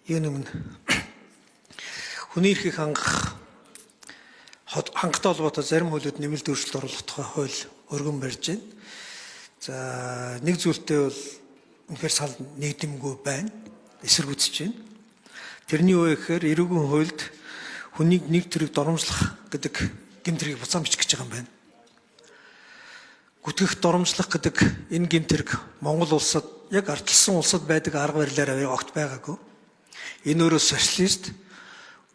Юу нэмнэ. Хүний эрхийг хангалттай холбоотой зарим хуулиуд нэмэлт өөрчлөлт оруулах тухай хууль өргөн барьж байна. За нэг зүйлтэй бол үнэхээр сал нэгдэмгүй байна. Эсэргүүцэж байна. Тэрний үе гэхээр эрүүгийн хуульд хүнийг нэг төрөйг доромжлох гэдэг гэмтрийг буцаан бичих гэж байгаа юм байна. Гүтгэх доромжлох гэдэг энэ гэмтрэг Монгол улсад яг ардчилсан улсад байдаг арга барилаар огт байгаагүй. Энэ өөрөө социалист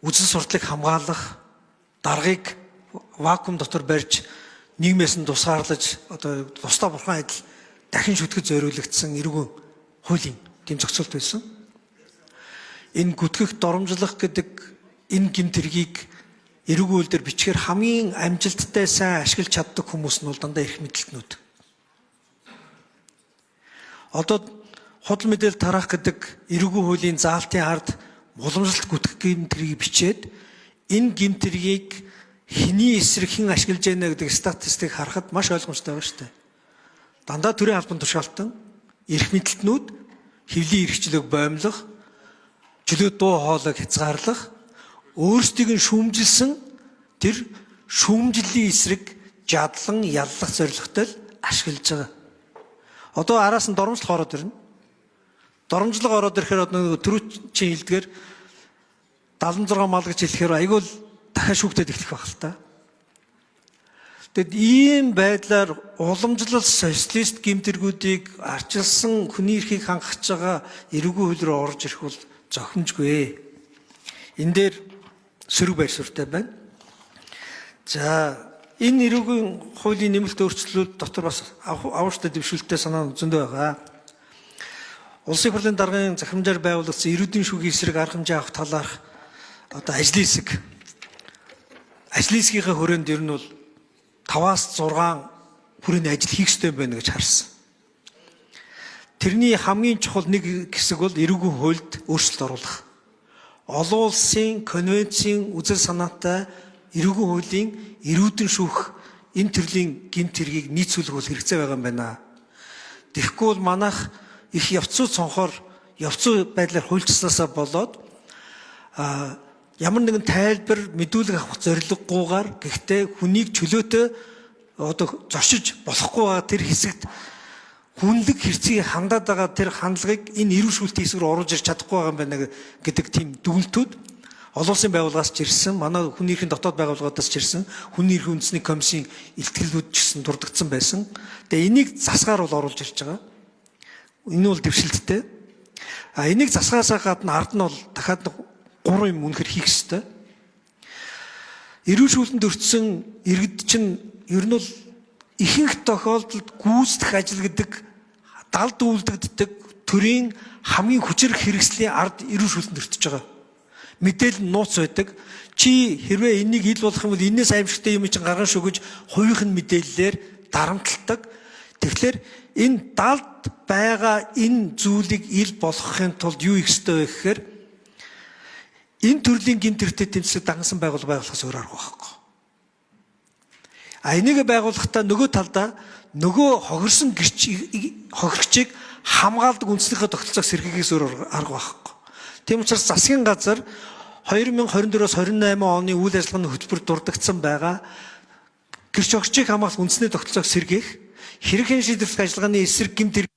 үзэл сурталыг хамгаалах даргыг вакуум дотор барьж нийгмээс нь тусгаарлаж одоо тусдаа бурхан адил дахин шүтгэж зориулагдсан эрүүгийн хуулийн тийм зохицуулт байсан. Энэ гүтгэх доромжлох гэдэг энэ гэмтрийг эрүүгийн хууль дээр бичгээр хамгийн амжилттай сайн ашиглаж чаддаг хүмүүс нь бол дандаа эрх мэдэлтнүүд. Одоо худал мэдээлэл тараах гэдэг эрүүгийн хуулийн заалтын ард уламжлалт гүтгэх гэмтрийг бичээд энэ гэмтрийг хэний эсрэг хэн ашиглаж байна гэдэг статистикийг харахад маш ойлгомжтой байгаа шүү дээ. Дандаа төрийн албан тушаалтан, эрх мэдэлтнүүд, хэвлийн эрхчлөг боомлох, чөлөө дуу хоолойг хязгаарлах, өөрсдийг нь шүүмжилсэн тэр шүүмжлэлийн эсрэг жадлан яллах зорилготой л ашиглаж байгаа. Одоо араас нь доромжлох ороод ирнэ. Доромжлог ороод ирэхээр одоо түрүүчийн хэлдгээр 76 мал гэж хэлэхээр айгүй л дахиад шүүгтээд эхлэх байх л та. Тэгэд ийм байдлаар уламжлал социалист гэмтэргүүдийг арчилсан хүний эрхийг хангах байгаа эрүүгийн хууль руу орж ирэх бол зохимжгүй. Энэ дээр сөрөг байр суурьтай байна. За энэ эрүүгийн хуулийн нэмэлт өөрчлөлүүд дотор бас авууштай дэвшүүлэлттэй санаа зөндөө байгаа. Улсын хурлын даргын захирамжаар байгуулагдсан эрүүдийн шүүхийн эсрэг арга хэмжээ авах талаарх одоо ажлын хэсэг. Ажлын хэсгийнхээ хүрээнд ер нь бол 5-6 хүрээний ажил хийх ёстой байна гэж харсан. Тэрний хамгийн чухал нэг хэсэг бол эрүүгийн хуульд өөрчлөлт оруулах. Олон улсын конвенцийн үзэл санаатай эрүүгийн хуулийн эрүүдэн шүүх энэ төрлийн гэмт хэргийг нийцүүлэх бол хэрэгцээ байгаа юм байна. Тэгэхгүй бол манайх их явцуу цонхоор явцуу байдлаар хуульчснаасаа болоод ямар нэгэн тайлбар мэдүүлэг авах зорилгогүйгээр гэхдээ хүнийг чөлөөтэй одоо зочиж болохгүй тэр хэсэгт хүнлэг хэрцгий хандаад байгаа тэр хандлагыг энэ эрүү шүүлтийн хэсэг рүү оруулж ирч чадахгүй байгаа юм байна гэдэг тийм дүгнэлтүүд олон улсын байгууллагаас ч ирсэн, манай хүний эрхийн дотоод байгууллагаас ч ирсэн, хүний эрхийн үндэсний комиссийн илтгэлүүд ч гэсэн дурдгдсан байсан. Тэгээ энийг засгаар бол оруулж ирж байгаа. Энэ бол дэвшилттэй. Энийг засгаасаа гадна ард нь бол дахиад 3 юм үнэхэр хийх ёстой. Эрүү шүүлтэнд өртсөн иргэд чинь ер нь бол ихэнх тохиолдолд гүйцэтгэх ажил гэдэг далд үйлдэгддэг төрийн хамгийн хүчрэх хэрэгслийн ард эрүү шүүлтэнд өртөж байгаа. Мэдээлэл нь нууц байдаг. Чи хэрвээ энийг ил болох юм бол энэс аимшигтай юм чинь гарган шүү гэж хувийнх нь мэдээллээр дарамталдаг. Тэгэхээр энэ далд байгаа энэ зүйлийг ил болгохын тулд юу их ёстой вэ гэхээр энэ төрлийн гэмт хэртэй тэмцэх дангасан байгууллага байгуулахаас өөр арга байхгүй. Энийг байгуулахдаа нөгөө талдаа нөгөө хохирсон хохирогчийг хамгаалдаг үндснийхээ тогтолцоог сэргийгээс өөр арга байхгүй. Тийм учраас засгийн газар 2024-оос 28 оны үйл ажиллагааны хөтөлбөр дурдгдсан байгаа гэрч хохирогчийг хамгаалах үндэсний тогтолцоог сэргээх хэрэг хэн шийдвэрлэх ажиллагааны эсрэг гэмт